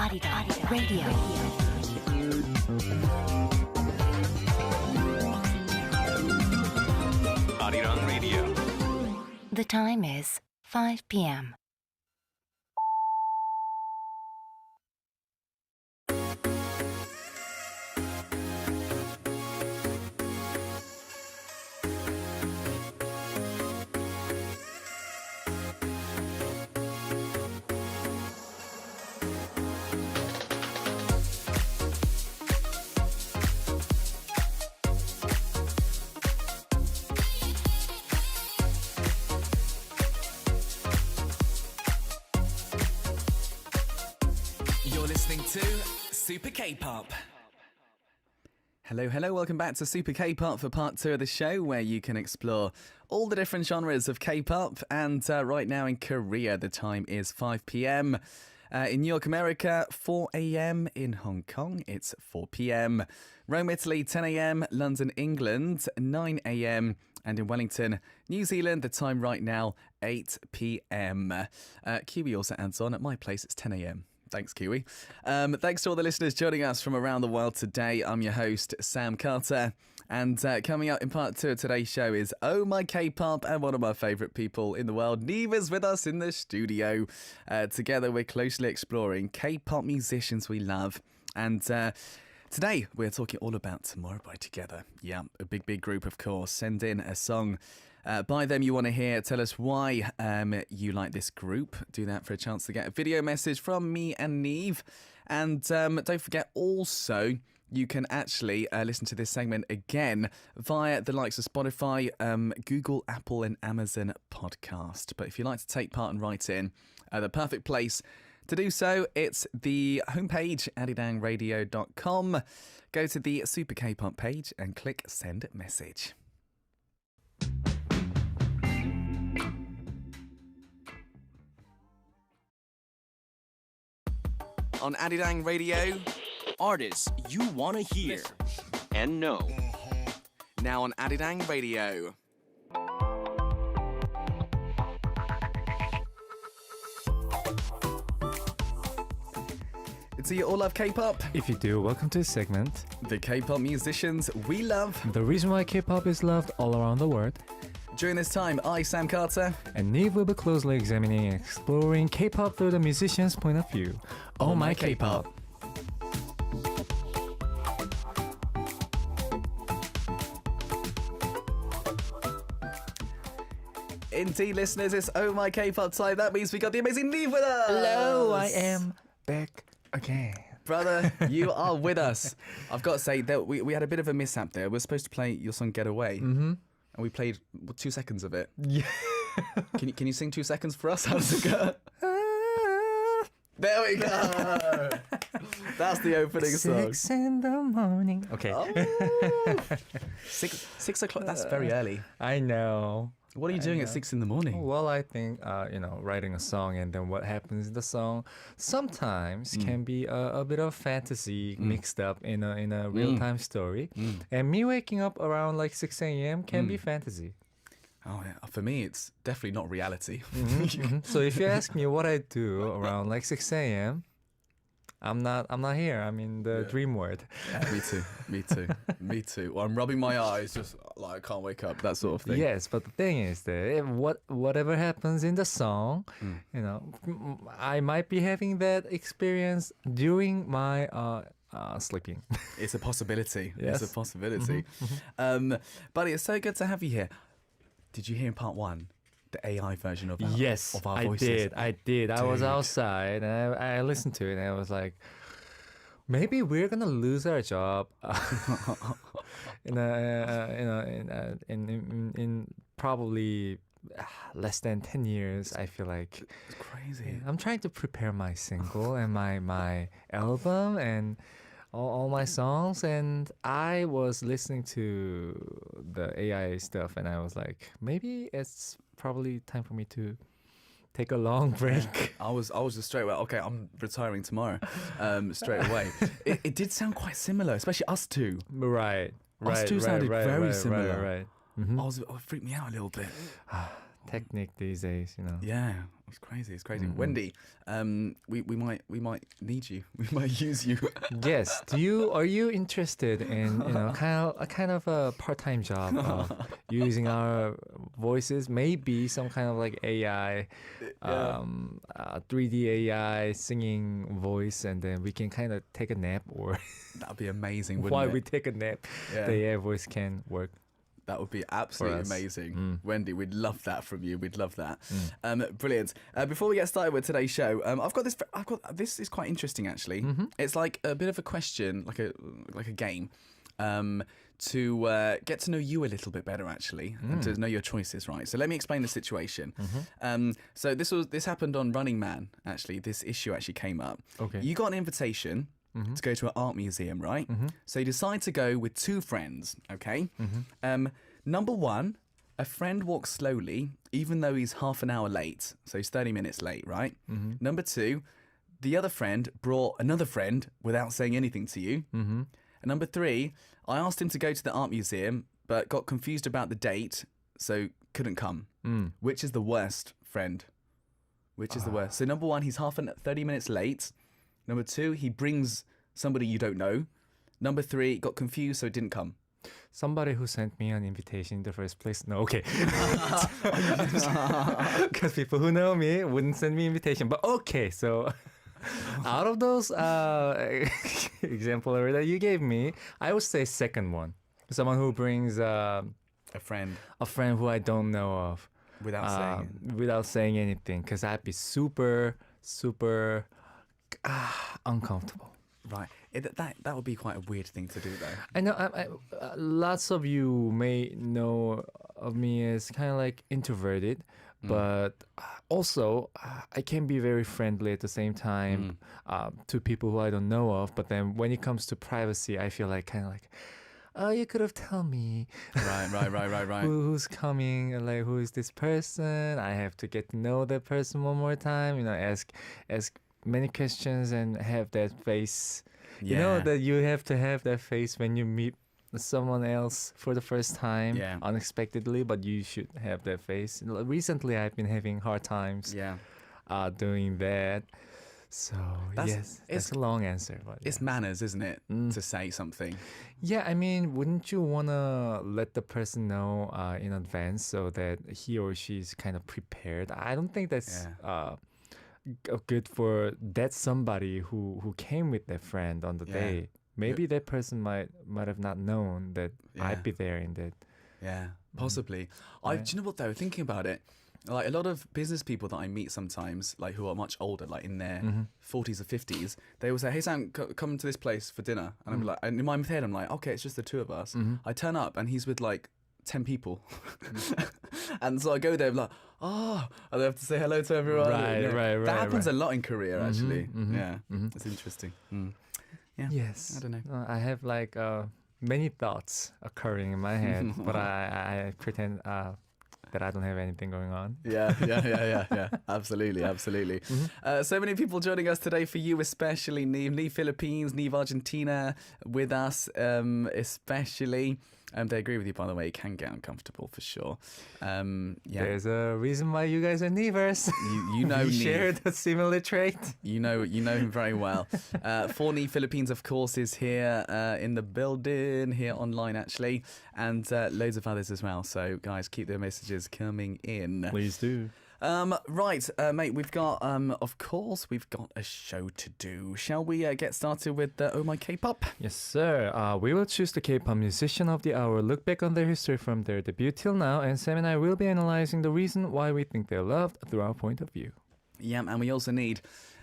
Arirang Radio. Arirang Radio. The time is 5 p.m. To Super K-Pop. Hello, welcome back to Super K-Pop for part 2 of the show, where you can explore all the different genres of K-Pop. And right now in Korea, the time is 5 p.m. In New York, America, 4 a.m. In Hong Kong, it's 4 p.m. Rome, Italy, 10 a.m. London, England, 9 a.m. And in Wellington, New Zealand, the time right now, 8 p.m. Kiwi also adds on, at my place, it's 10 a.m. Thanks, Kiwi. Thanks to all the listeners joining us from around the world today. I'm your host, Sam Carter. And coming up in part 2 of today's show is Oh My K-Pop, and one of my favourite people in the world, NIve, is with us in the studio. Together, we're closely exploring K-pop musicians we love. And today, we're talking all about Tomorrow by Together. Yeah, a big group, of course. Send in a song by them you want to hear. Tell us why you like this group. Do that for a chance to get a video message from me and NIve. And don't forget also, you can actually listen to this segment again via the likes of Spotify, Google, Apple and Amazon podcast. But if you'd like to take part and write in, the perfect place to do so, it's the homepage, arirangradio.com. Go to the Super K-Pop page and click Send Message. On Arirang Radio, Artists you want to hear. And know. now on Arirang Radio. Do you all love K-pop? If you do, welcome to this segment. The K-pop musicians we love. The reason why K-pop is loved all around the world. During this time, I, Sam Carter, and NIve will be closely examining and exploring K-pop through the musician's point of view. Oh My K-pop. Indeed, listeners, it's Oh My K-pop time. That means we got the amazing NIve with us. Hello, I am back again. Brother, you are with us. I've got to say that we had a bit of a mishap there. We're supposed to play your song Get Away. Mm-hmm. And we played 2 seconds of it. Yeah. Can you sing 2 seconds for us? How does it go? There we go. That's the opening song. 6 in the morning. Okay. Oh. 6 o'clock. That's very early. I know. What are you doing at 6 in the morning? Well, I think, writing a song and then what happens in the song sometimes can be a bit of fantasy mixed up in a real-time story. And me waking up around like 6 a.m. can be fantasy. Oh, yeah. For me, it's definitely not reality. So if you ask me what I do around like 6 a.m., I'm not here. I'm in the dream world. Yeah, me too. Well, I'm rubbing my eyes, just like I can't wake up, that sort of thing. Yes, but the thing is that whatever happens in the song, I might be having that experience during my sleeping. It's a possibility. Yes. It's a possibility. Buddy, it's so good to have you here. Did you hear in part 1? The AI version of our, yes, of our voices. I did. I was outside and I listened to it and I was like, maybe we're gonna lose our job in probably less than 10 years. I feel like it's crazy. I'm trying to prepare my single and my album and all my songs, and I was listening to the AI stuff and I was like, maybe it's probably time for me to take a long break. I was just straight away, okay, I'm retiring tomorrow, straight away. It did sound quite similar, especially us two. Right. Us two sounded very similar. Right. Mm-hmm. It freaked me out a little bit. Technique these days, Yeah. It's crazy. It's crazy. Wendy, we might need you. We might use you. Yes. Are you interested in kind of a part-time job of using our voices? Maybe some kind of like AI, 3D AI singing voice, and then we can kind of take a nap, or That'd be amazing. Wouldn't while it? we take a nap, Yeah. the AI voice can work. That would be absolutely us. amazing. Wendy, we'd love that from you. We'd love that. Brilliant. Before we get started with today's show, I've got this is quite interesting actually. It's like a bit of a question, like a game, to get to know you a little bit better actually, and to know your choices, right? So let me explain the situation. So this happened on Running Man actually. This issue actually came up. Okay. You got an invitation to go to an art museum, right? So you decide to go with two friends, okay? Number one, a friend walks slowly, even though he's half an hour late. So he's 30 minutes late, right? Number two, the other friend brought another friend without saying anything to you. And number three, I asked him to go to the art museum, but got confused about the date, so couldn't come. Which is the worst, friend? Which is the worst? So number one, he's 30 minutes late. Number two, he brings somebody you don't know. Number three, got confused, so didn't come. Somebody who sent me an invitation in the first place. No, okay. Because people who know me wouldn't send me invitation. But okay, so out of those exemplary that you gave me, I would say second one. Someone who brings A friend a friend who I don't know of without saying it. anything, because I'd be super uncomfortable. Right. That would be quite a weird thing to do, though. I know lots of you may know of me as kind of like introverted, but also I can be very friendly at the same time to people who I don't know of. But then when it comes to privacy, I feel like kind of like, oh, you could have told me. Right. Who's coming? Like, who is this person? I have to get to know that person one more time. Ask many questions and have that face. You know Yeah. that you have to have that face when you meet someone else for the first time unexpectedly, but you should have that face. Recently, I've been having hard times Yeah. doing that. So yes, it's a long answer, but It's manners, isn't it, to say something? yeah, I mean, wouldn't you wanna let the person know in advance so that he or she's kind of prepared? I don't think that's good for that somebody who came with their friend on the day. Maybe that person might have not known that I'd be there in that. Yeah, possibly. Do you know what though? Thinking about it, like a lot of business people that I meet sometimes, like who are much older, like in their 40s or 50s, they will say, "Hey Sam, come to this place for dinner," and I'm like, and in my head, I'm like, "Okay, it's just the two of us." I turn up and he's with like 10 people, and so I go there, I'm like, "Oh," and I have to say hello to everyone. Right. That happens a lot in Korea, actually. Yeah, it's interesting. Yeah. Yes. I don't know. I have like many thoughts occurring in my head, but I pretend that I don't have anything going on. Yeah. Absolutely. So many people joining us today for you, especially NIve Philippines, NIve Argentina with us, especially. They agree with you, by the way. It can get uncomfortable for sure. There's a reason why you guys are Nivers. You know we Nive. share the similar trait. You know him very well. For NIve Philippines, of course, is here in the building, here online actually, and loads of others as well. So guys, keep their messages coming in. Please do. Right, mate, we've got a show to do. Shall we get started with Oh My K-Pop? Yes, sir. We will choose the K-pop musician of the hour, look back on their history from their debut till now, and Sam and I will be analyzing the reason why we think they're loved through our point of view. Yeah, and we also need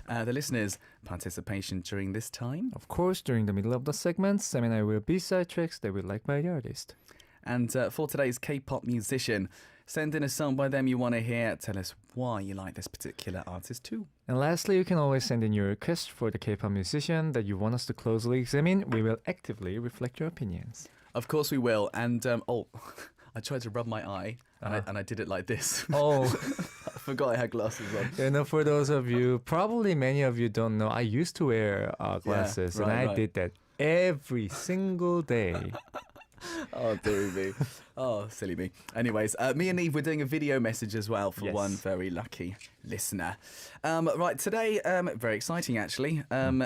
the listeners' participation during this time. Of course, during the middle of the segment, Sam and I will B-side tracks that we like by the artist. And for today's K-pop musician, send in a song by them you want to hear. Tell us why you like this particular artist too. And lastly, you can always send in your request for the K-pop musician that you want us to closely examine. We will actively reflect your opinions. Of course we will. And I tried to rub my eye and I did it like this. Oh, I forgot I had glasses on. for those of you, probably many of you don't know, I used to wear glasses, and I did that every single day. Oh, dear me. Oh, silly me. Anyways, me and Eve, we're doing a video message as well for Yes. one very lucky listener. Right, today, very exciting actually,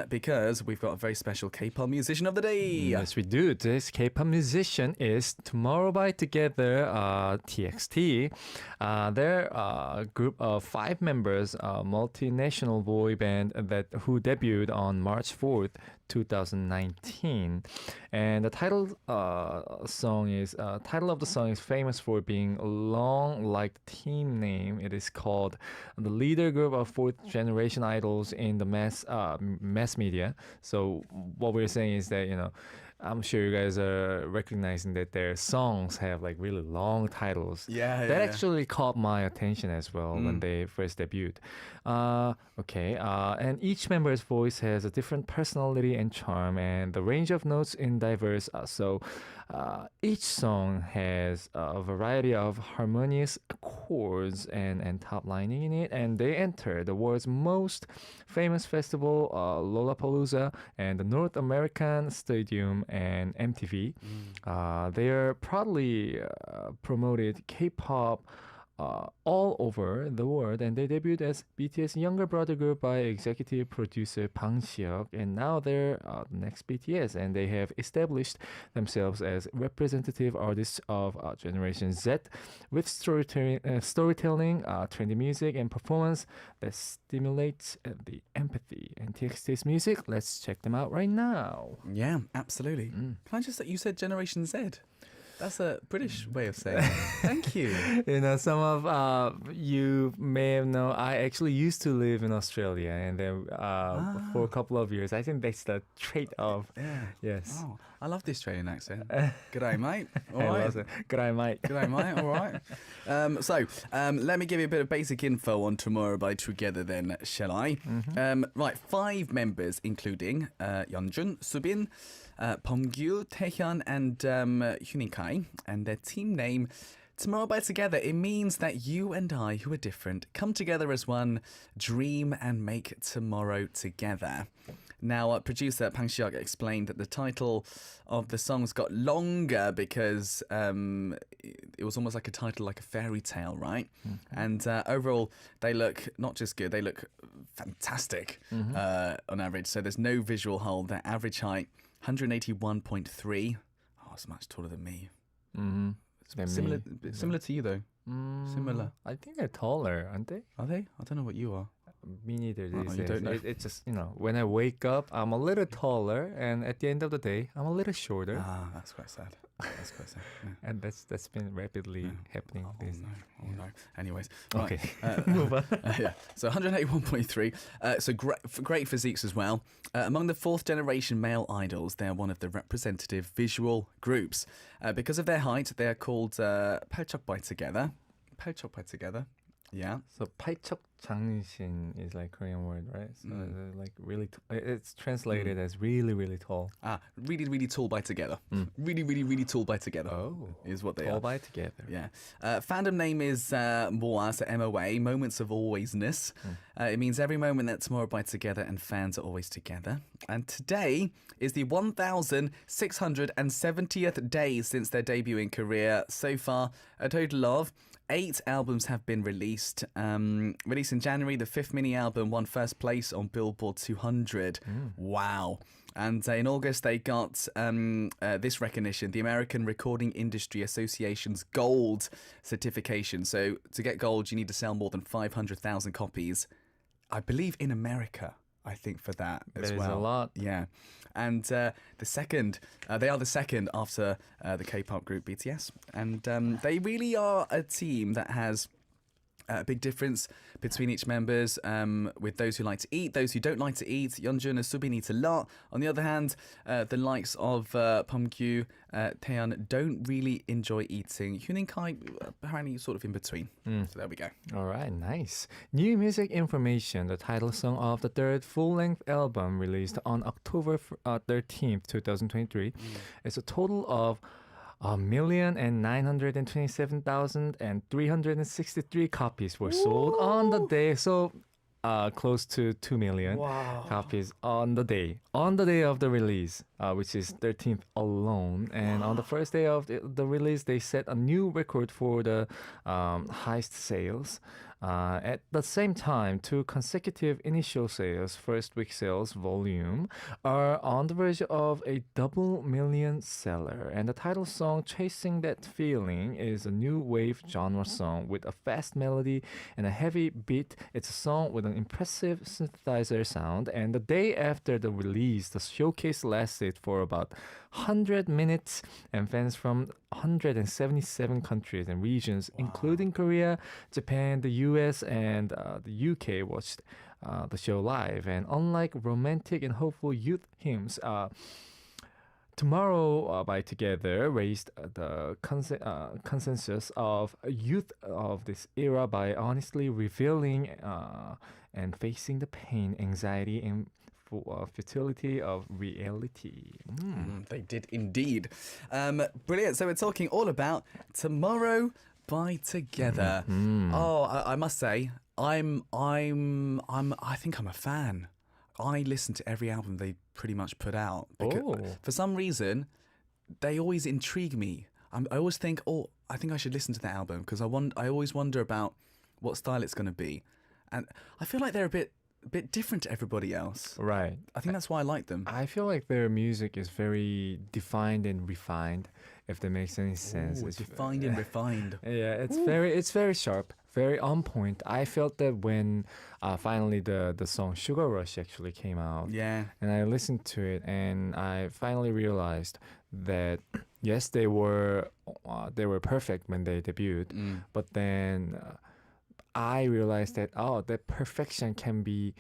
because we've got a very special K-pop musician of the day. Yes, we do. This K-pop musician is Tomorrow by Together, TXT. They're a group of 5 members, a multinational boy band who debuted on March 4th, 2019. And the title of the song is famous for being long like the team name. It is called the leader group of 4th generation idols in the mass media. So what we're saying is that, I'm sure you guys are recognizing that their songs have like really long titles. Yeah, That actually caught my attention as well when they first debuted. And each member's voice has a different personality and charm, and the range of notes in diverse. Each song has a variety of harmonious chords and top lining in it, and they enter the world's most famous festival, Lollapalooza, and the North American Stadium and MTV. They are proudly promoted K-pop all over the world, and they debuted as BTS' younger brother group by executive producer Bang Si-hyuk, and now they're the next BTS, and they have established themselves as representative artists of Generation Z with storytelling, trendy music, and performance that stimulates the empathy. And TXT's music, let's check them out right now. Yeah, absolutely. Can I just say, you said Generation Z? That's a British way of saying it. Thank you. Some of you may have known, I actually used to live in Australia, and then for a couple of years, I think that's the trait of, Yeah. yes. Oh, I love the Australian accent. G'day, mate. All I right. love it. G'day, mate. G'day, mate. All right. So, let me give you a bit of basic info on Tomorrow by Together then, shall I? Right, 5 members, including Yeonjun, Subin, Pyeongyu, Taehyun, and Hyunin, and their team name, Tomorrow by Together. It means that you and I, who are different, come together as one, dream and make tomorrow together. Now, producer Bang Si-hyuk explained that the title of the songs got longer because it was almost like a title, like a fairy tale, right? And overall, they look not just good, they look fantastic on average. So there's no visual hole. Their average height, 181.3. Oh, it's much taller than me. Similar to you, though. Similar. I think they're taller, aren't they? Are they? I don't know what you are. Me neither. Oh, These you days. don't know. It's just, when I wake up, I'm a little taller, and at the end of the day, I'm a little shorter. Ah, that's quite sad. That's quite sad. Yeah. And that's been rapidly happening these days. Oh no. Anyways, right. Okay, move on. Yeah. So 181.3. So great physiques as well. Among the 4th generation male idols, they're one of the representative visual groups. Because of their height, they are called Palchok by Together. Palchok by Together. Yeah. So 팔척 장신 is like Korean word, right? So they're like really, it's translated as really, really tall. Really, really tall by Together. Really, really, really tall by Together. Oh, is what they tall are. by together. Yeah. Fandom name is MOA, so MOA, Moments of Alwaysness. It means every moment that Tomorrow by Together and fans are always together. And today is the 1,670th day since their debut in Korea. So far, a total of 8 albums have been released. Released in January, the 5th mini album won first place on Billboard 200. Wow. And in August, they got this recognition, the American Recording Industry Association's Gold certification. So to get gold, you need to sell more than 500,000 copies, I believe, in America. I think for that as well. That is a lot. Yeah. And they are the second after the K-pop group BTS. And they really are a team that has a big difference between each members, with those who like to eat, those who don't like to eat. Yeonjun and Subin eat a lot. On the other hand, the likes of Pyeongyu, Taehyun don't really enjoy eating. Hyunin Kai apparently sort of in between. So there we go. All right, nice. New music information. The title song of the 3rd full-length album released on October 13th, 2023. It's a total of 1,927,363 copies were sold on the day. So close to 2 million copies on the day of the release, which is 13th alone. And on the first day of the release, they set a new record for the highest sales. At the same time, two consecutive initial sales, first week sales volume, are on the verge of a double million seller. And the title song, Chasing That Feeling, is a new wave genre song with a fast melody and a heavy beat. It's a song with an impressive synthesizer sound. And the day after the release, the showcase lasted for about 100 minutes, and fans from 177 countries and regions, including Korea, Japan, the US, and the UK, watched the show live. And unlike romantic and hopeful youth hymns, Tomorrow by Together raised the consensus of youth of this era by honestly revealing and facing the pain, anxiety, and futility of reality. They did indeed. Brilliant. So we're talking all about Tomorrow by Together. Oh, I must say, I think I'm a fan. I listen to every album they pretty much put out because for some reason they always intrigue me. I always think, I think I should listen to that album because I always wonder about what style it's going to be, and I feel like they're a bit different to everybody else. Right. I think that's why I like them. I feel like their music is very defined and refined, if that makes any sense. It's defined and refined. Yeah, it's very sharp, very on point. I felt that when finally the song Sugar Rush actually came out. Yeah. And I listened to it and I finally realized that yes, they were perfect when they debuted, but then I realized that that perfection can be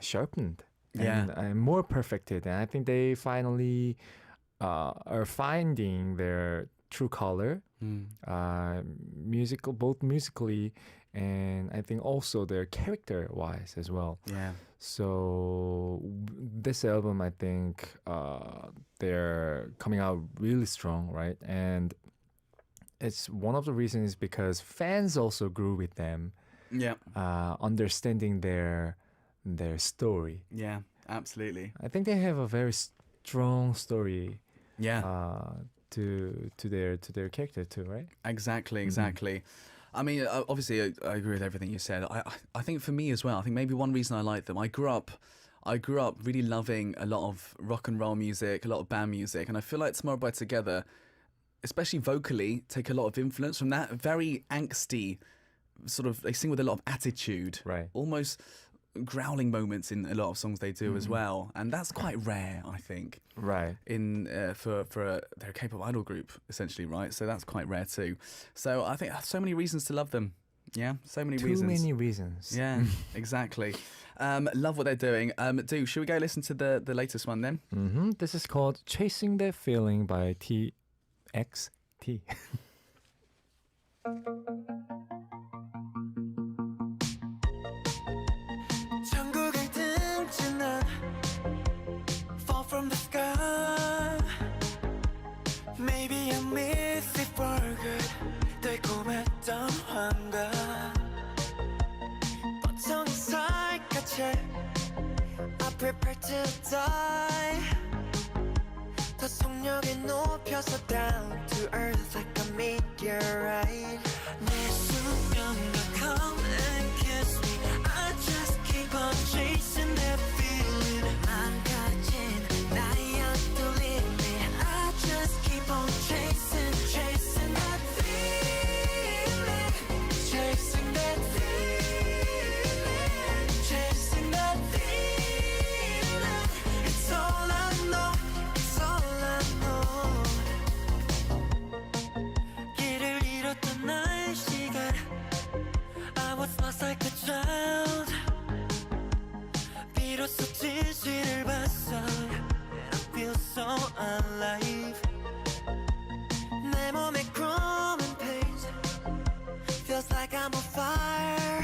sharpened and more perfected. And I think they finally are finding their true color, both musically and I think also their character-wise as well. Yeah. So this album, I think they're coming out really strong, right? And it's one of the reasons because fans also grew with them. Yeah. Understanding their story. Yeah, absolutely. I think they have a very strong story. Yeah. To their character too, right? Exactly. I mean, obviously, I agree with everything you said. I think for me as well, I think maybe one reason I like them, I grew up really loving a lot of rock and roll music, a lot of band music, and I feel like Tomorrow by Together, especially vocally, take a lot of influence from that very angsty sort of, they sing with a lot of attitude, right? Almost growling moments in a lot of songs they do as well, and that's quite rare, I think. Right. In for they're a K-pop idol group essentially, right? So that's quite rare too. So I think so many reasons to love them. Yeah, so many reasons. Too many reasons. Yeah, exactly. Love what they're doing. Should we go listen to the latest one then? This is called Chasing That Feeling by TXT. From the sky, maybe I miss it for good. 달콤했던 환각, 뻗쳐온 살갗에 I prepare to die. 더 속력을 높여서 down to earth like a meteorite. 내 수면과 come and kiss me. I just keep on chasing that feeling. Chasing that feeling, chasing that feeling, chasing that feeling. It's all I know, it's all I know. 길을 잃었던 나의 시간, I was lost like a child. 비로소 진실을 봤어, I feel so alive. 내 몸에 chrome pains, feels like I'm on fire.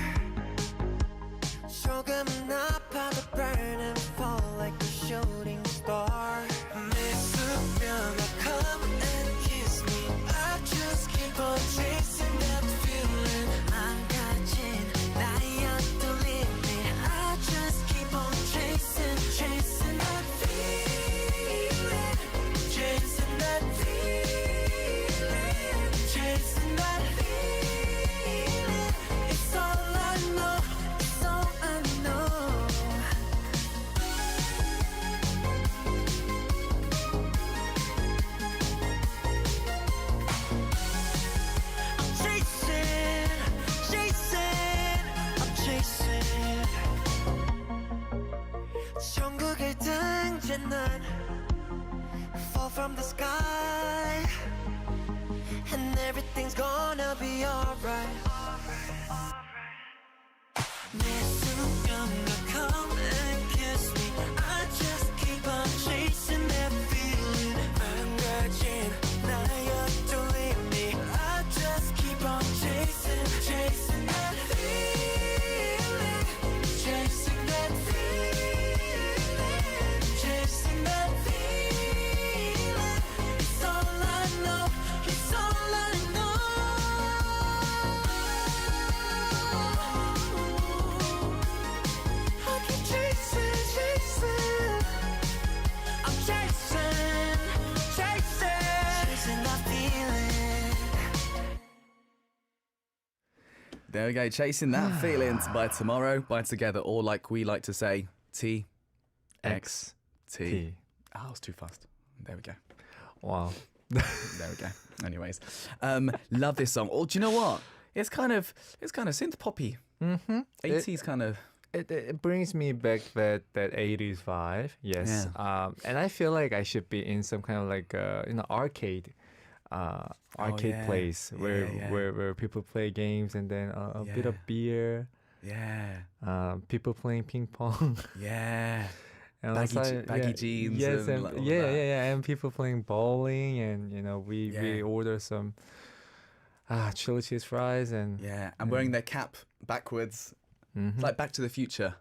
조금은 아파도 burn and fall like a shooting star. 내 수면아 come and kiss me. I just keep on chasing that feeling. 망가진 나의 또 leave me. I 이제 난 fall from the sky and everything's gonna be alright 내 수영아 come and kiss me I just keep on chasing that feeling 망가진 나였던 me I just keep on chasing that feeling chasing that feeling chasing that feeling it's all I know it's all I know I keep chasing I'm chasing that feeling There we go, Chasing That Feeling by Tomorrow, by Together, or like we like to say, TXT. T. Oh, I was too fast. There we go. Wow. There we go. Anyways, love this song. Oh, do you know what? It's kind of synth poppy. Mm-hmm. 80s kind of. It brings me back that 80s vibe, yes. Yeah. And I feel like I should be in some kind of like arcade yeah. place where people play games and then a bit of beer, people playing ping pong, and baggy jeans, yes, and and all yeah, that. and people playing bowling, and we order some chili cheese fries and and wearing their cap backwards, like Back to the Future.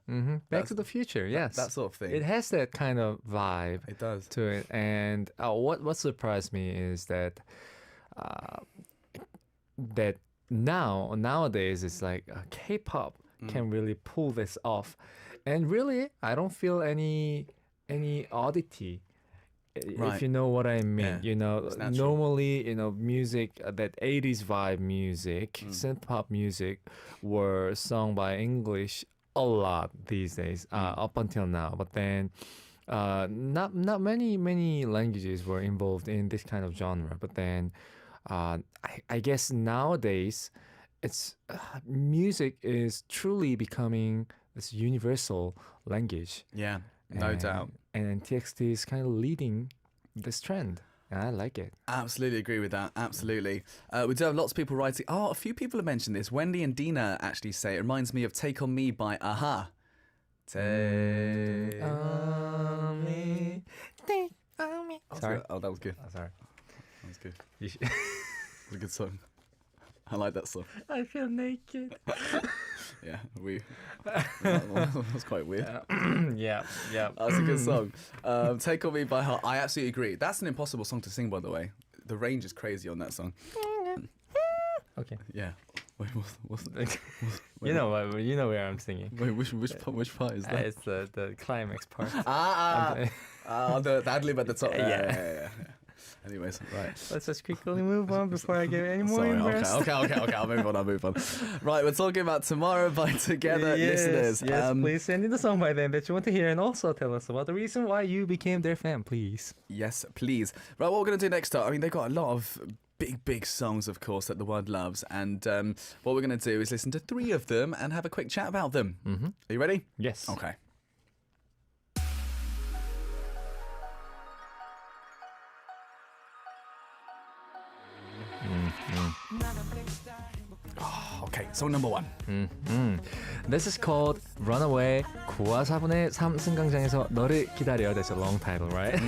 Back to the Future, yes, that sort of thing. It has that kind of vibe. It does. To it, and what surprised me is that nowadays it's like K-pop can really pull this off, and really I don't feel any oddity. Right. If you know what I mean, Yeah. It's natural. normally, music, that 80s vibe music, synth pop music were sung by English a lot these days, up until now. But then, not many languages were involved in this kind of genre. But then, I guess nowadays, it's music is truly becoming this universal language. Yeah, no doubt. And TXT is kind of leading this trend. And I like it. Absolutely agree with that. Absolutely. We do have lots of people writing. Oh, a few people have mentioned this. Wendy and Dina actually say it reminds me of Take On Me by Aha. Take On me. Take on me. Sorry. Oh, that was good. Oh, sorry. That was good. You should- It was a good song. I like that song. I feel naked. Yeah, that was quite weird. Yeah. That's a good song. Take On Me by Her. I absolutely agree. That's an impossible song to sing, by the way. The range is crazy on that song. Okay. Yeah. Wait, what's You know where I'm singing. wait, which part is that? It's the climax part. The ad-lib at the top. Yeah. Anyways, right. Let's just quickly move on before I get any more Sorry, embarrassed. okay. I'll move on. Right, we're talking about Tomorrow by Together, listeners. Yes, please send in the song by them that you want to hear, and also tell us about the reason why you became their fan, please. Yes, please. Right, what we're going to do next up, I mean, they've got a lot of big songs, of course, that the world loves. And what we're going to do is listen to 3 of them and have a quick chat about them. Mm-hmm. Are you ready? Yes. Okay. Okay, song number 1. This is called Runaway 9화 4분의 3 승강장에서 너를 기다려. That's a long title, right?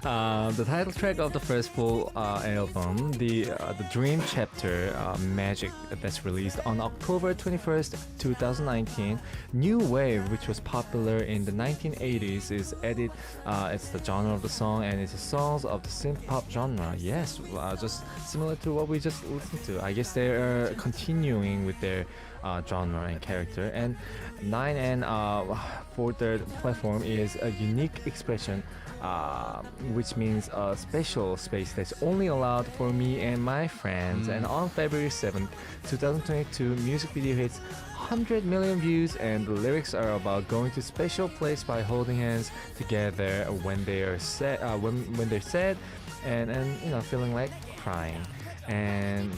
The title track of the first full album, the Dream Chapter, Magic, that's released on October 21st, 2019. New Wave, which was popular in the 1980s, is added. It's the genre of the song, and it's the songs of the synth pop genre. Yes, just similar to what we just listened to. I guess they are continuing with their genre and character. And 9 and for the platform is a unique expression, which means a special space that's only allowed for me and my friends. And on February 7th, 2022, music video hits 100 million views, and the lyrics are about going to special place by holding hands together when they are sad, when they're sad, and feeling like crying. And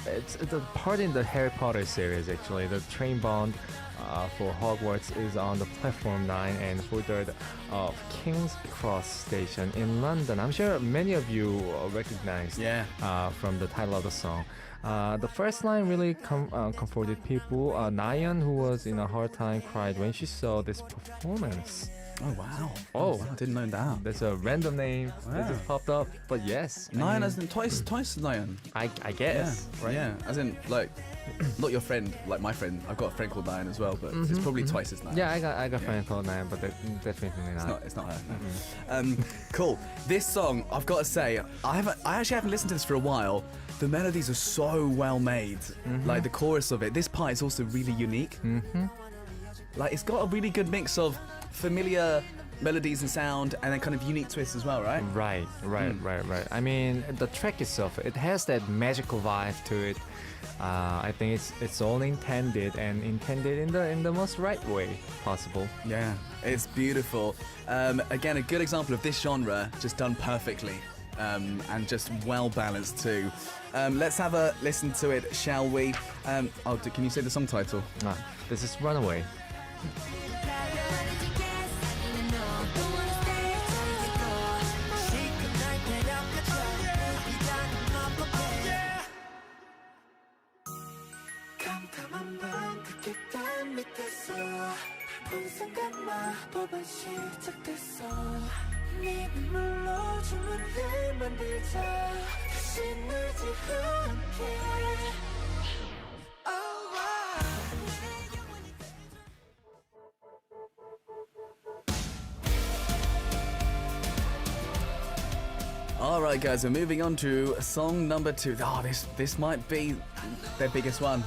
it's a part in the Harry Potter series, actually, the train bond for Hogwarts is on the platform 9 and 4/3 of King's Cross Station in London. I'm sure many of you recognize from the title of the song. The first line really comforted people. Nayeon, who was in a hard time, cried when she saw this performance. Oh wow! Oh, I didn't know that. That's a random name that just popped up, but yes, Nayeon as in twice Nayeon. I guess, right? Yeah, as in like not your friend, like my friend. I've got a friend called Nayeon as well, but it's probably twice as Nayeon. Yeah, I got a friend called Nayeon, but definitely not. It's not her. No. Cool. This song, I've got to say, I actually haven't listened to this for a while. The melodies are so well made. Like the chorus of it. This part is also really unique. Like it's got a really good mix of familiar melodies and sound, and then kind of unique twists as well, right? Right. I mean, the track itself, it has that magical vibe to it. I think it's all intended in the most right way possible. Yeah, it's beautiful. Again, a good example of this genre just done perfectly, and just well balanced too. Let's have a listen to it, shall we? Can you say the song title? This is Runaway. 깜깜한 밤 붉게 딴 밑에서 본 순간 마법은 시작됐어 네 눈물로 주문을 만들자 다시 늘지 않게 Alright guys, we're moving on to song number 2. This might be their biggest one.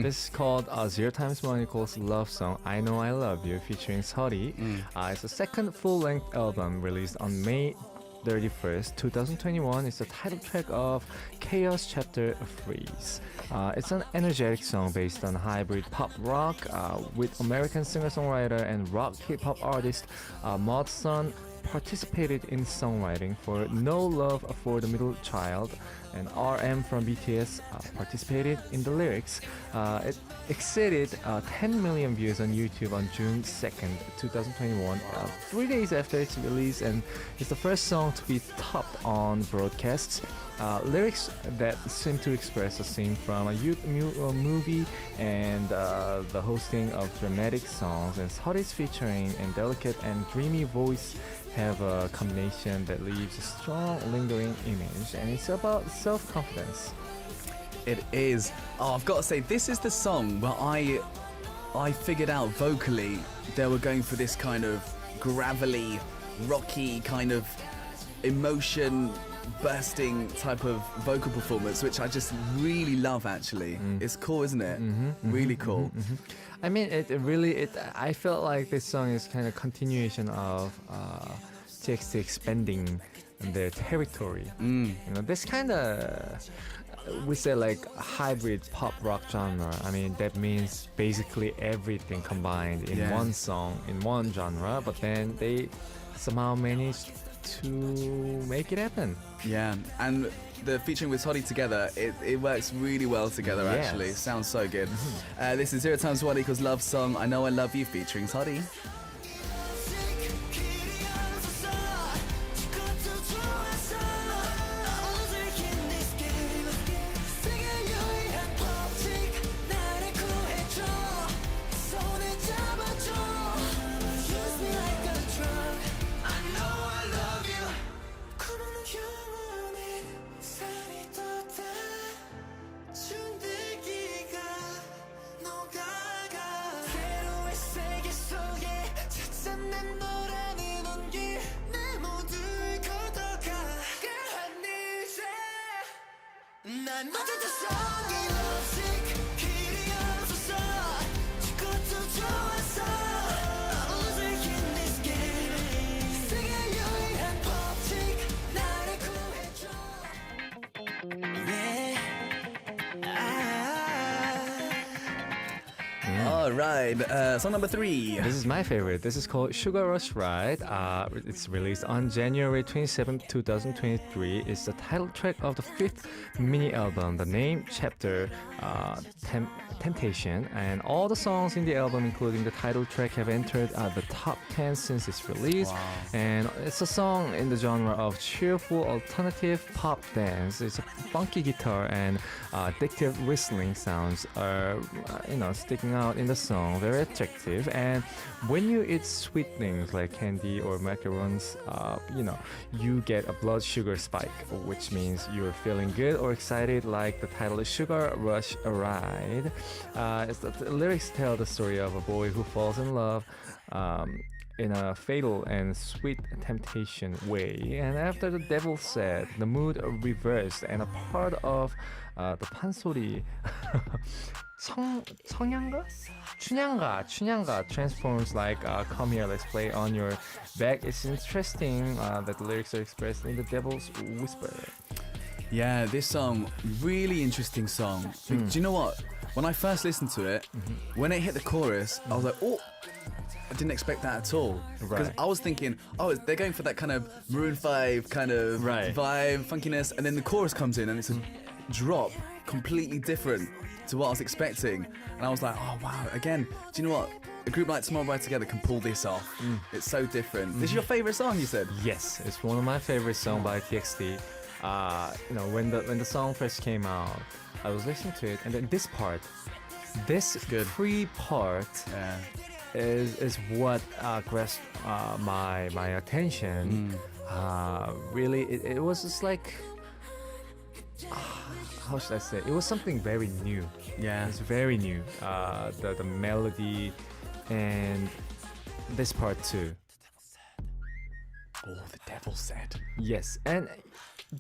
This is called Zero Times One Equals Love Song I Know I Love You featuring Sori. It's the second full-length album released on May 31st, 2021. It's the title track of Chaos Chapter Freeze. It's an energetic song based on hybrid pop rock with American singer-songwriter and rock hip-hop artist Maud Sun participated in songwriting for No Love for the Middle Child, and RM from BTS participated in the lyrics. It exceeded 10 million views on YouTube on June 2nd, 2021, 3 days after its release, and it's the first song to be topped on broadcasts. Lyrics that seem to express a scene from a youth movie and the hosting of dramatic songs, and Sori's featuring and delicate and dreamy voice have a combination that leaves a strong lingering image, and it's about self-confidence. It is. I've got to say, this is the song where I figured out vocally they were going for this kind of gravelly, rocky kind of emotion bursting type of vocal performance, which I just really love actually. It's cool, isn't it? Really cool. I mean, I felt like this song is kind of continuation of TXT expanding their territory. You know, this kind of, we say like hybrid pop rock genre. I mean, that means basically everything combined in one song, in one genre, but then they somehow managed to make it happen. Yeah, and the featuring with Sori together, it works really well together actually. Sounds so good. This is Zero Times One Equals Love Song I Know I Love You featuring Sori. Ride. Song number 3. This is my favorite. This is called Sugar Rush Ride. It's released on January 27, 2023. It's the title track of the 5th mini album. The name, chapter, Temptation, and all the songs in the album, including the title track, have entered the top 10 since its release. Wow. And it's a song in the genre of cheerful alternative pop dance. It's a funky guitar and addictive whistling sounds are, sticking out in the song. Very attractive. And when you eat sweet things like candy or macarons, you get a blood sugar spike, which means you're feeling good or excited, like the title is Sugar Rush Ride. The lyrics tell the story of a boy who falls in love in a fatal and sweet temptation way. And after the devil said, the mood reversed, and a part of the 판소리 청량가? 춘향가 transforms like come here, let's play on your back. It's interesting that the lyrics are expressed in the devil's whisper. Yeah, this song, really interesting song. Do you know what? When I first listened to it, when it hit the chorus, I was like, oh, I didn't expect that at all. Because I was thinking, they're going for that kind of Maroon 5 kind of vibe, funkiness, and then the chorus comes in and it's a drop completely different to what I was expecting. And I was like, oh wow, again, do you know what? A group like Tomorrow by Together can pull this off. It's so different. This is your favorite song, you said? Yes, it's one of my favorite songs by TXT. When the song first came out, I was listening to it, and then this pre-part is what grasped my attention. Really, it was just like, how should I say? It was something very new. Yeah, it's very new. The melody and this part too. Oh, the devil said. Yes, and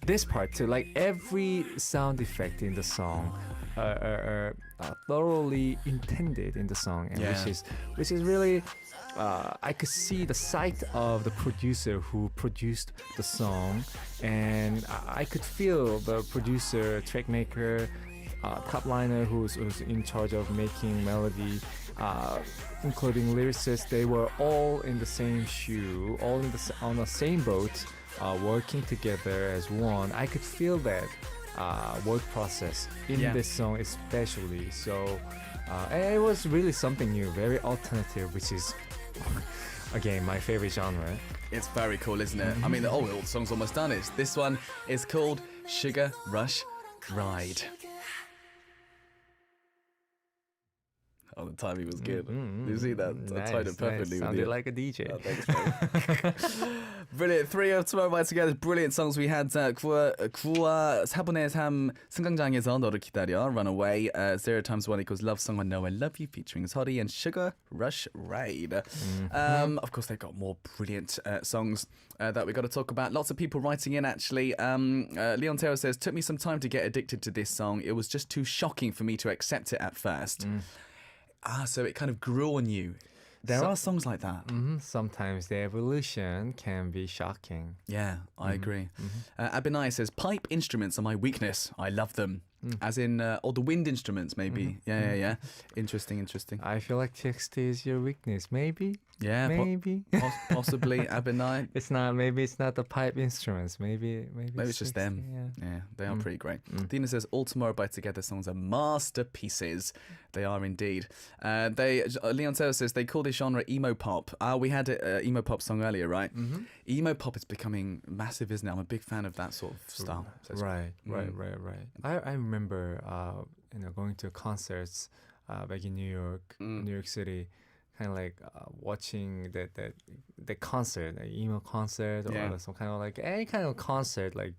this part too. Like every sound effect in the song are thoroughly intended in the song, and which is really. I could see the sight of the producer who produced the song, and I could feel the producer, track maker, top liner who's in charge of making melody, including lyricists. They were all in the same shoe, all on the same boat, working together as one. I could feel that work process in this song especially. So and it was really something new, very alternative, which is again my favorite genre. It's very cool, isn't it? I mean, all the song's almost done. This one is called Sugar Rush Ride. Oh, the timing was good. You see that? I timed it perfectly. Sounded with you. like a DJ. Oh, thanks, mate. Brilliant. 3 of Tomorrow by Together. Brilliant songs. We had 구와 4분의 3 승강장에서 너를 기다려, Runaway, 0 times 1 equals Love Song, I Know I Love You featuring Hottie, and Sugar Rush Ride. Of course, they've got more brilliant songs that we've got to talk about. Lots of people writing in, actually. Leon Tero says, took me some time to get addicted to this song. It was just too shocking for me to accept it at first. So it kind of grew on you. There are songs like that. Sometimes the evolution can be shocking. Yeah, I agree. Abinai says, pipe instruments are my weakness. I love them. As in, or the wind instruments, maybe. Yeah. Interesting. I feel like TXT is your weakness. Maybe. Yeah, maybe. Possibly, Abinai. It's not. Maybe it's not the pipe instruments. Maybe it's just them. Yeah, they are pretty great. Dina says, all Tomorrow by Together songs are masterpieces. They are indeed. Leon Taylor says they call this genre emo pop. We had an emo pop song earlier, right? Emo pop is becoming massive, isn't it? I'm a big fan of that sort of style. So right. I remember, going to concerts back in New York City. Kind of like watching the concert, like emo concert, or some kind of like any kind of concert, like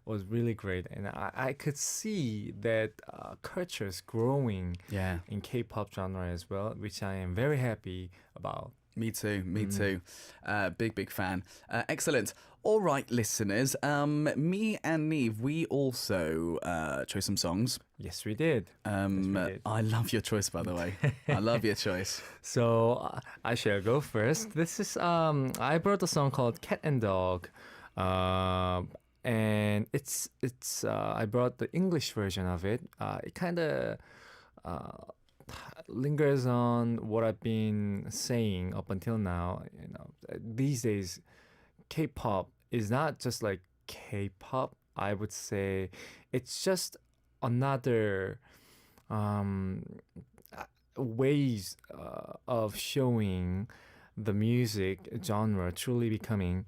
was really great, and I could see that culture is growing in K-pop genre as well, which I am very happy about. Me too. Big fan. Excellent. All right, listeners. Me and Nive, we also chose some songs. Yes, we did. I love your choice, by the way. I love your choice. So I shall go first. This is I brought a song called Cat and Dog. And it's I brought the English version of it. It kind of lingers on what I've been saying up until now. These days, K-pop is not just like K-pop. I would say it's just another ways of showing the music genre truly becoming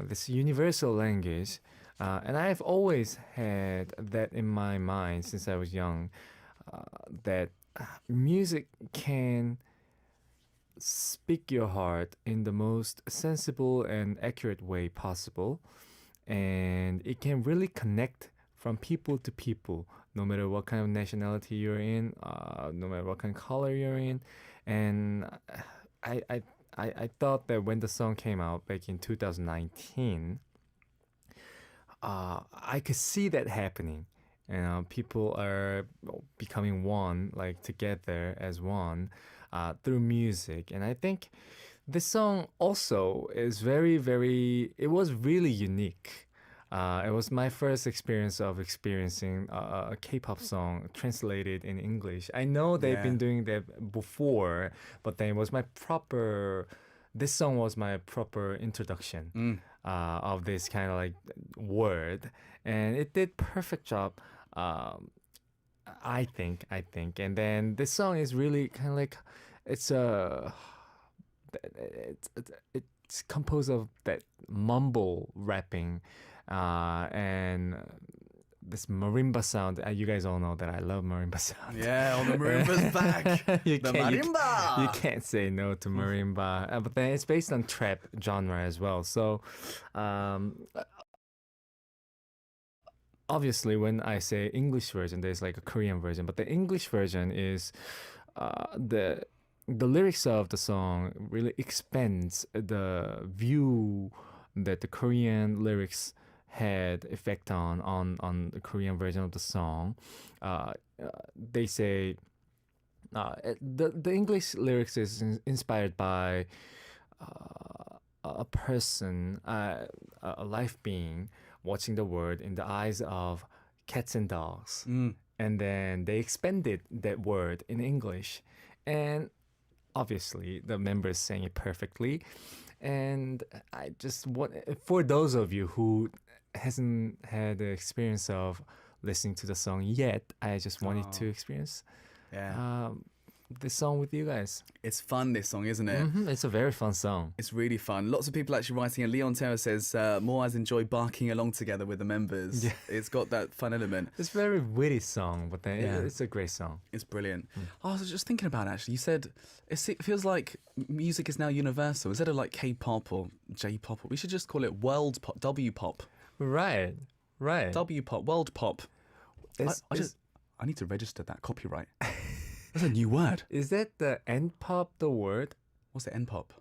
this universal language. And I've always had that in my mind since I was young, that music can speak your heart in the most sensible and accurate way possible. And it can really connect from people to people, no matter what kind of nationality you're in, no matter what kind of color you're in. And I thought that when the song came out back in 2019, I could see that happening. People are becoming one, like together as one, through music. And I think this song also is it was really unique. It was my first experience of experiencing a K-pop song translated in English. I know they've been doing that before, but then this song was my proper introduction of this kind of like word. And it did perfect job, I think. And then this song is really kind of like, it's composed of that mumble rapping and this marimba sound. You guys all know that I love marimba sound. Yeah, the marimba's back. The marimba. You can't say no to marimba. But then it's based on trap genre as well. So obviously when I say English version, there's like a Korean version. But the English version is the lyrics of the song really expands the view that the Korean lyrics had effect on the Korean version of the song. They say the English lyrics is inspired by a person, a life being, watching the world in the eyes of cats and dogs. And then they expanded that word in English. And obviously, the members sang it perfectly. And I just want, for those of you who hasn't had the experience of listening to the song yet, I just wanted to experience this song with you guys. It's fun, this song, isn't it? It's a very fun song. It's really fun. Lots of people actually writing, and Leon Terra says, more as enjoy barking along together with the members. Yeah. It's got that fun element. It's a very witty song, but then it's a great song. It's brilliant. I was just thinking about it, actually. You said it feels like music is now universal. Instead of like K-pop or J-pop, we should just call it world pop, W-pop. Right. W-pop, world pop. I need to register that copyright. That's a new word. Is that the N-pop, the word? What's the N-pop?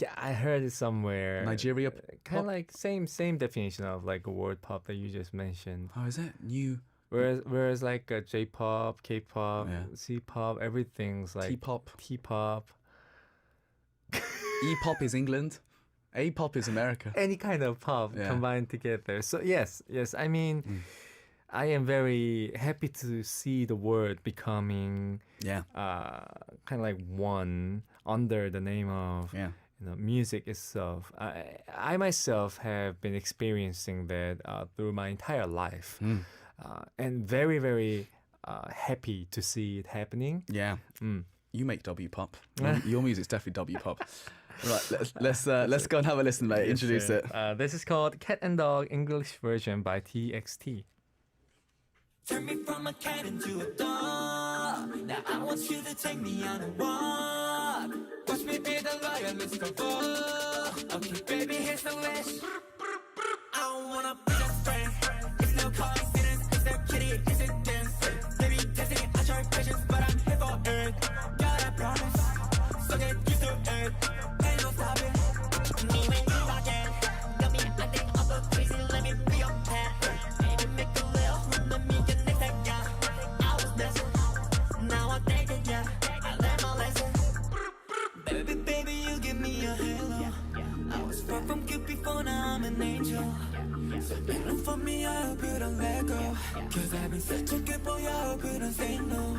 Yeah, I heard it somewhere. Nigeria kind of like same definition of like a word pop that you just mentioned. Oh, is it? New. Whereas like J-pop, K-pop, C-pop, everything's like T-pop. T-pop. E-pop is England. A-pop is America. Any kind of pop combined together. So yes. I mean, I am very happy to see the word becoming kind of like one under the name of music itself. I myself have been experiencing that through my entire life, and very, very happy to see it happening. Yeah. You make W-pop. Your music's definitely W-pop. Right, let's go and have a listen, mate. Introduce it. This is called Cat and Dog English version by TXT. Turn me from a cat into a dog. Now I want you to take me on a walk. Watch me be the lion, let's go fuck. Okay, baby, here's the wish. I don't wanna be your friend. It's no coincidence, it's a kitty, it's a dance. Baby, testing, I try patience, but I'm here for it. God, I promise, so get used to it. Ain't no stopping. Me when you walk in, got me acting up a crazy, let me be your pet. Baby, make a little room, let me get next to ya. I was messing, now I'm thinking, yeah, I learned my lesson. Baby, you give me a halo. I was far from cute before, now I'm an angel. So make room for me, I hope you don't let go. Cause I've been such a good boy, I hope you don't say no.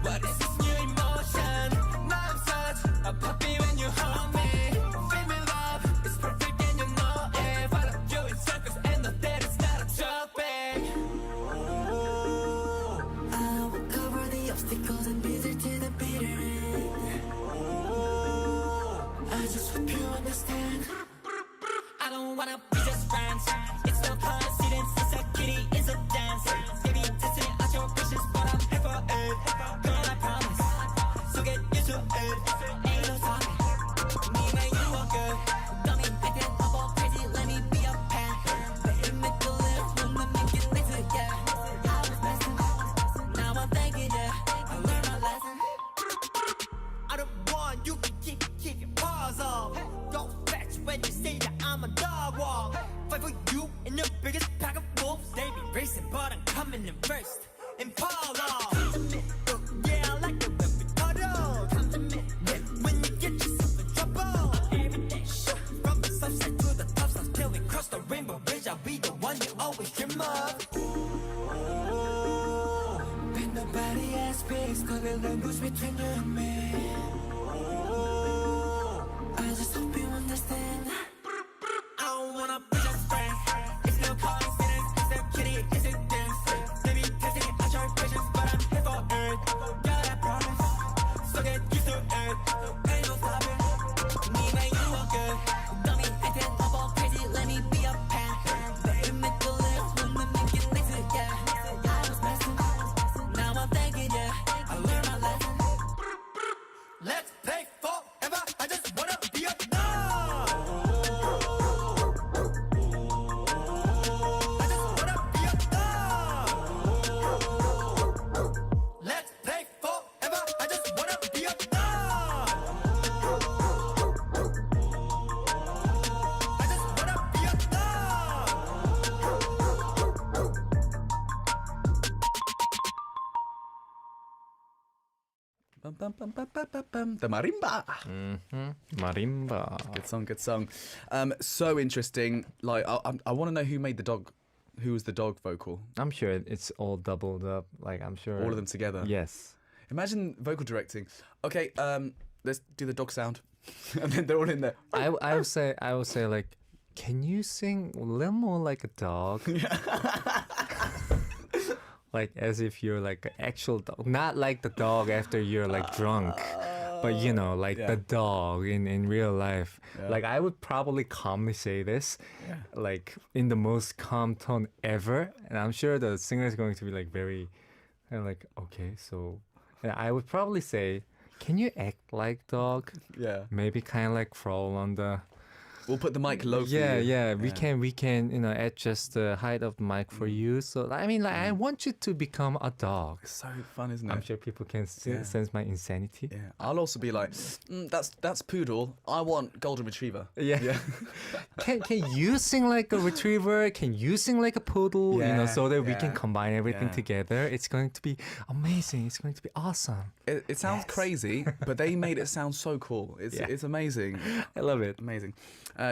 What is this new emotion? Now I'm such a puppy when you hold me. Feel me love, it's perfect and you know it. Follow you in circles and know that it's not a joke, babe. I will cover the obstacles and be there to the bitter end. I just hope you understand. I don't wanna be just friends. It's no coincidence, it's a kitty, it's a dance. Baby, testing out your patience, but I'm here for it. Girl, I promise. So get used to it. Ain't no talking. Me and you are good. Dummy, acting up all crazy, let me be a pen. Baby, make a little room to make it later, yeah. I was messing, now I'm thinking, yeah. I learned my lesson. I'm the one you can keep your paws off. Don't fetch when you say that I'm a dog walk. Fight for you and your biggest pack of wolves. They be racing, but I'm coming in first. Impala. Come to me, yeah, I like it when we cuddle. Come to me, when you get yourself in trouble. Every day, from the sunset to the top, stop till we cross the rainbow bridge. I'll be the one you always dream of. When nobody else speaks, cause the language between you and me. I just hope you understand. I don't wanna be just friends. It's no coincidence. It's a kitty, it's a dance. Baby, testing out your patience, but I'm here for it. Girl, I promise. So get used to it. Ain't no stopping. Me and you are good. Dummy, acting up all crazy. Let me be a pen. Baby, make a little room to make it later, yeah. I was messing. Now I'm thinking, yeah. I learned my lesson. Let's play forever. I just wanna be a dog. I just wanna be a dog. Let's play forever. I just wanna be a dog. I just wanna be a Bum, bum, bum, bum, bum, bum, bum. The marimba. Marimba. Good song, good song. So interesting. Like, I want to know who made the dog. Who was the dog vocal? I'm sure it's all doubled up. Like, I'm sure. All of them together. Yes. Imagine vocal directing. Okay, let's do the dog sound, and then they're all in there. I would say like, can you sing a little more like a dog? Like as if you're like an actual dog, not like the dog after you're like drunk, but you know, like Yeah. the dog in real life. Yeah. Like I would probably calmly say this, like in the most calm tone ever, and I'm sure the singer is going to be like very, kind of like, okay, so, and I would probably say, can you act like dog? Yeah. Maybe kind of like crawl on the. We'll put the mic low for Yeah, you. yeah, we can, you know, adjust the height of the mic for you. So I mean, like, I want you to become a dog. It's so fun, isn't it? I'm sure people can Yeah. sense my insanity. Yeah. I'll also be like, that's poodle. I want golden retriever. Yeah. Yeah. Can you sing like a retriever? Can you sing like a poodle? You know, Yeah, so that we can yeah, combine everything yeah. together. It's going to be amazing. It's going to be awesome. It sounds Yes. crazy, but they made it sound so cool. It's amazing. I love it. Amazing.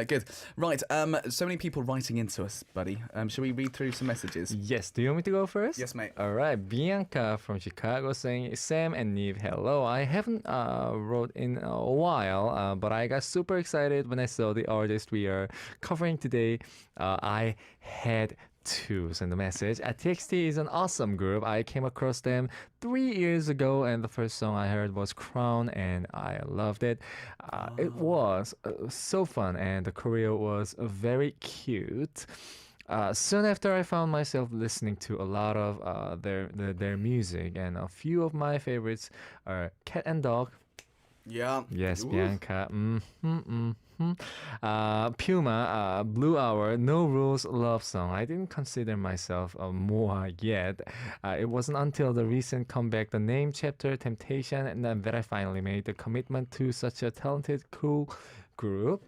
Good. Right. So many people writing into us, buddy. Shall we read through some messages? Yes. Do you want me to go first? Yes, mate. All right. Bianca from Chicago saying, Sam and Neve, hello. I haven't wrote in a while, but I got super excited when I saw the artist we are covering today. I had to send a message. TXT is an awesome group. I came across them 3 years ago, and the first song I heard was Crown, and I loved it. It was so fun, and the choreo was very cute. Soon after, I found myself listening to a lot of their music, and a few of my favorites are Cat and Dog. Yeah. Yes, Ooh. Bianca. Puma, Blue Hour, No Rules love song. I didn't consider myself a Moa yet. It wasn't until the recent comeback, the name chapter, Temptation, and then that I finally made the commitment to such a talented, cool group.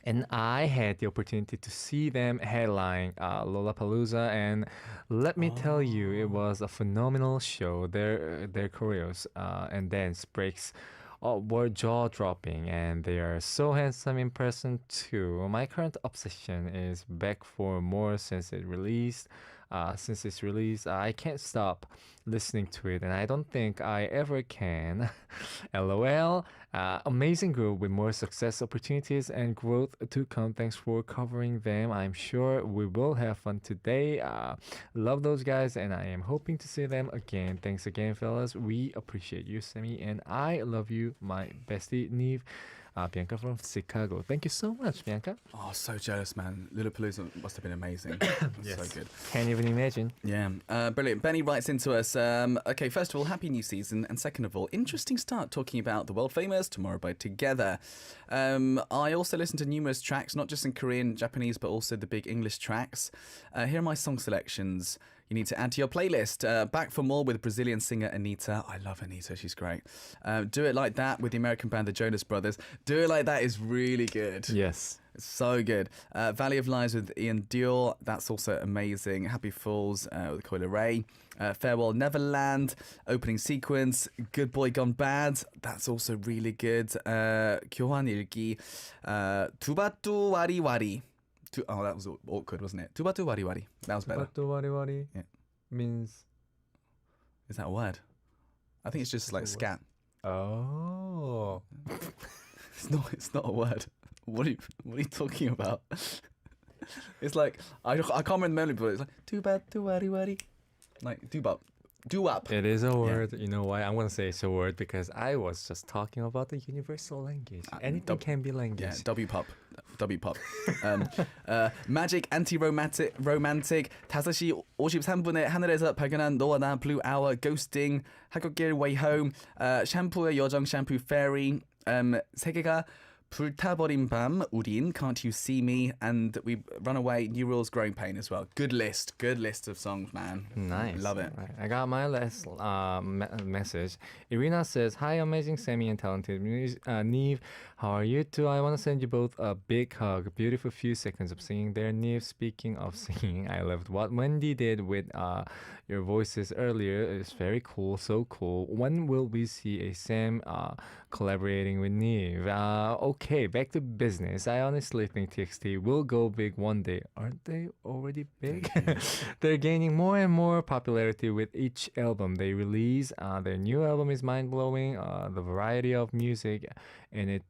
And I had the opportunity to see them headline Lollapalooza, and let me tell you, it was a phenomenal show. Their choreos and dance breaks were jaw-dropping, and they are so handsome in person too. My current obsession is back for more since it released. since its release. I can't stop listening to it, and I don't think I ever can. LOL. Amazing group with more success opportunities and growth to come. Thanks for covering them. I'm sure we will have fun today. Love those guys, and I am hoping to see them again. Thanks again, fellas. We appreciate you, Sammy, and I love you, my bestie, NIve. Bianca from Chicago. Thank you so much, Bianca. Oh, so jealous, man. Lollapalooza must have been amazing. Yes. So good. Can't even imagine. Yeah, brilliant. Benny writes into us, okay, first of all, happy new season. And second of all, interesting start talking about the world famous Tomorrow by Together. I also listen to numerous tracks, not just in Korean, Japanese, but also the big English tracks. Here are my song selections you need to add to your playlist. Back for More with Brazilian singer Anitta. I love Anitta, she's great. Do It Like That with the American band The Jonas Brothers. Do It Like That is really good. Yes. It's so good. Valley of Lies with Ian Dior. That's also amazing. Happy Falls with Coyle Ray. Farewell Neverland. Opening sequence. Good Boy Gone Bad. That's also really good. 교환 일기. 두바뚜 와리 와리. Oh, that was awkward, wasn't it? Tubatu wari wari. That was better. Tubatu wari wari Yeah. means... Is that a word? I think it's just like scat. Oh. It's not a word. What are you talking about? It's like I can't remember the melody, but it's like tubatu wari wari. Like doo-wop. It is a word. You know why? I'm going to say it's a word because I was just talking about the universal language. Anything can be language. Yeah, W-pop. Magic anti-romantic 5시 53분에 하늘에서 발견한 너와 나 Blue Hour Ghosting 하굣길 Way Home 샴푸의 여정 샴푸 Fairy 세 개가 불타버린 밤 우린 Can't You See Me and we Run Away New Rules Growing Pain as well. Good list of songs, man. Nice. Love it. Right. I got my last message. Irina says, hi, amazing Sammy and talented NIve. How are you two? I want to send you both a big hug. Beautiful few seconds of singing there. NIve, speaking of singing, I loved what Wendy did with your voices earlier. It's very cool, so cool. When will we see a Sam collaborating with NIve? Okay, back to business. I honestly think TXT will go big one day. Aren't they already big? They're gaining more and more popularity with each album they release. Their new album is mind-blowing. The variety of music in it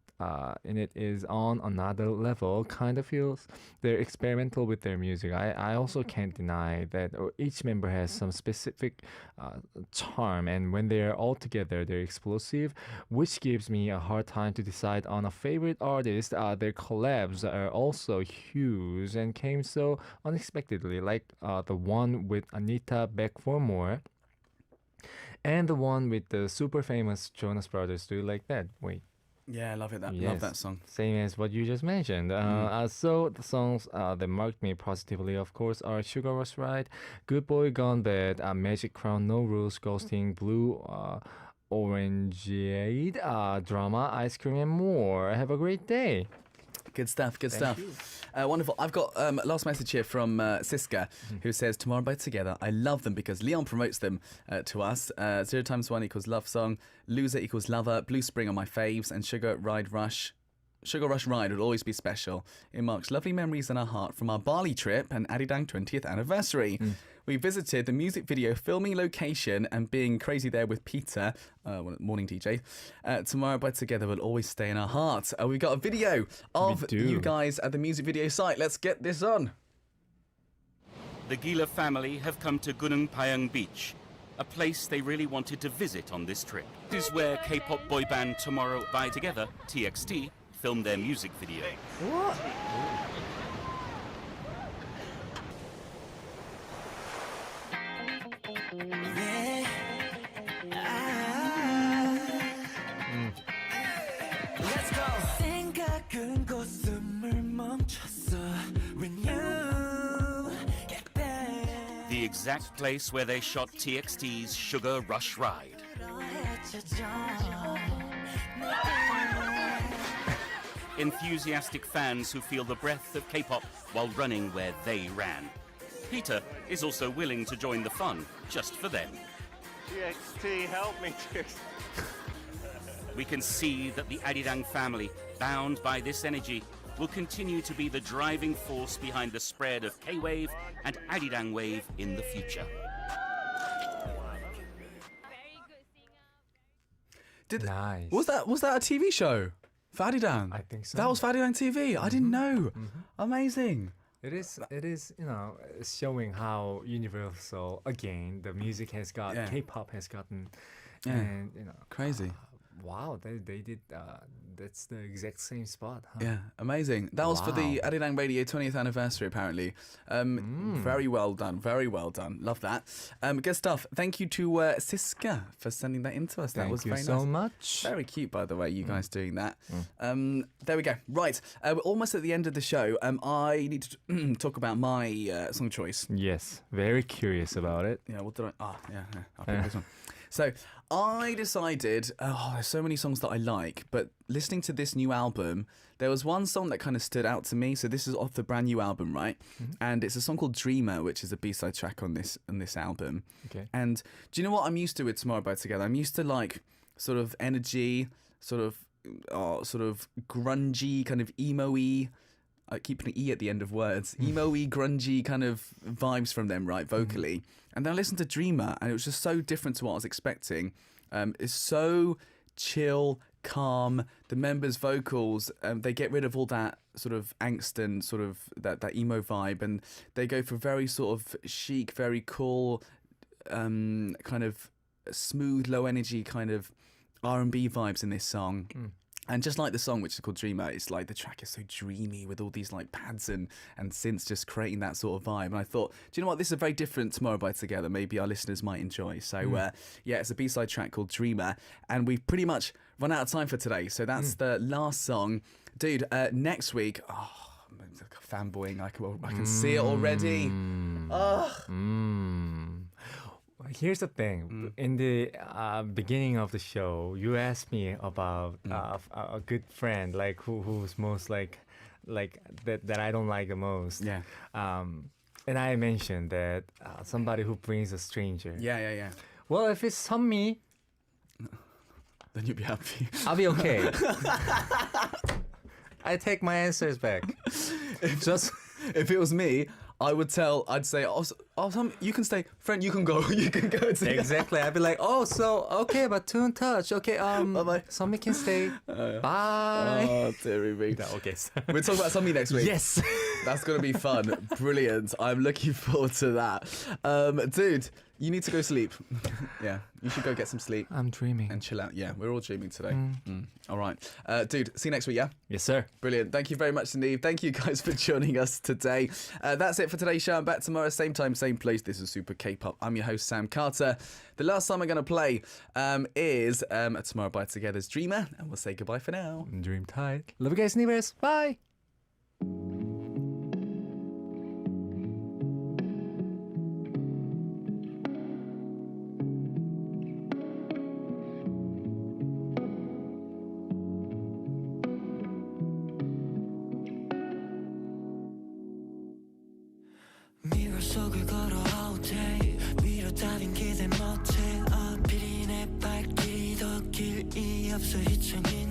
is on another level. Kind of feels they're experimental with their music. I also can't deny that each member has some specific charm, and when they're all together, they're explosive, which gives me a hard time to decide on a favorite artist. Their collabs are also huge and came so unexpectedly, like the one with Anitta, Back for More, and the one with the super famous Jonas Brothers. Do you like that? Wait. Yeah, I love it. Love Yes. that song. Same as what you just mentioned. So the songs that marked me positively, of course, are Sugar Rush Ride, Good Boy Gone Bad, Magic Crown, No Rules, Ghosting, Blue, Orangeade, Drama, Ice Cream, and more. Have a great day. Good stuff. Wonderful. I've got last message here from Siska, who says, Tomorrow by Together, I love them because Leon promotes them to us. 0 times 1 equals love song, Loser equals lover, Blue Spring are my faves, and Sugar Rush Ride will always be special. It marks lovely memories in our heart from our Bali trip and Arirang 20th anniversary. We visited the music video filming location and being crazy there with Peter, morning DJ. Tomorrow by Together will always stay in our hearts. We've got a video of you guys at the music video site. Let's get this on. The Gila family have come to Gunung Payung Beach, a place they really wanted to visit on this trip. This is where K-pop boy band Tomorrow by Together, TXT, filmed their music video. What? Yeah. Let's go. 생각은 웃음을 멈췄어 when you get back. The exact place where they shot TXT's Sugar Rush Ride. Enthusiastic fans who feel the breath of K-pop while running where they ran. Peter is also willing to join the fun just for them. TXT, help me, We can see that the Arirang family, bound by this energy, will continue to be the driving force behind the spread of K-Wave and Arirang Wave in the future. Nice. Was that a TV show? Fadidan? I think so. That was Fadidan TV. I didn't know. Amazing. It is, you know, showing how universal, again, the music has got, Yeah. K-pop has gotten, Yeah. and, you know. Crazy. Wow, they did, that's the exact same spot, huh? Yeah, amazing. That was for the Wow. Arirang Radio 20th anniversary, apparently. Very well done. Very well done. Love that. Good stuff. Thank you to Siska for sending that in to us. That Thank was you very so nice. much. Very cute, by the way, you guys doing that. There we go. Right, we're almost at the end of the show. I need to talk about my song choice. Yes, very curious about it. Yeah, what did I... yeah. I'll pick this one. So I decided, there's so many songs that I like, but listening to this new album, there was one song that kind of stood out to me. So this is off the brand new album, right? And it's a song called Dreamer, which is a B-side track on this album. Okay. And do you know what I'm used to with Tomorrow by Together? I'm used to like sort of energy, sort of grungy, kind of emo-y. I keep putting E at the end of words. Emo-y, grungy kind of vibes from them, right, vocally. And then I listened to Dreamer, and it was just so different to what I was expecting. It's so chill, calm. The members' vocals, they get rid of all that sort of angst and sort of that emo vibe, and they go for very sort of chic, very cool, kind of smooth, low energy kind of R&B vibes in this song. And just like the song, which is called Dreamer, it's like the track is so dreamy with all these like pads and synths just creating that sort of vibe. And I thought, do you know what? This is a very different Tomorrow by Together. Maybe our listeners might enjoy. So yeah, it's a B-side track called Dreamer. And we've pretty much run out of time for today. So that's the last song. Dude, next week, I'm fanboying. I can see it already. Here's the thing. In the beginning of the show, you asked me about a good friend, like who's most like that I don't like the most. Yeah. And I mentioned that somebody who brings a stranger. Yeah. Well, if it's Sunmi, Then you'll be happy. I'll be okay. I take my answers back. If it was me, I'd say, you can stay, friend, you can go, together. Exactly. I'd be like, okay, but two in touch. Okay, Bye-bye. Sunmi can stay. Bye. Oh, dearie me. Okay. We'll talk about something next week. Yes. That's going to be fun. Brilliant. I'm looking forward to that. Dude, you need to go sleep. Yeah, you should go get some sleep I'm dreaming. and chill out. Yeah, we're all dreaming today. All right. Dude, see you next week, yeah? Yes, sir. Brilliant. Thank you very much, NIve. Thank you guys for joining us today. That's it for today's show. I'm back tomorrow, same time, same place. This is Super K-Pop. I'm your host, Sam Carter. The last song I'm going to play is Tomorrow by Together's Dreamer, and we'll say goodbye for now. Dream tight. Love you guys, Nivers. Bye. 미러 속을 걸어 all day 위로 따윈 기대 못해 어필이 내 발길이 더 길이 없어 희청이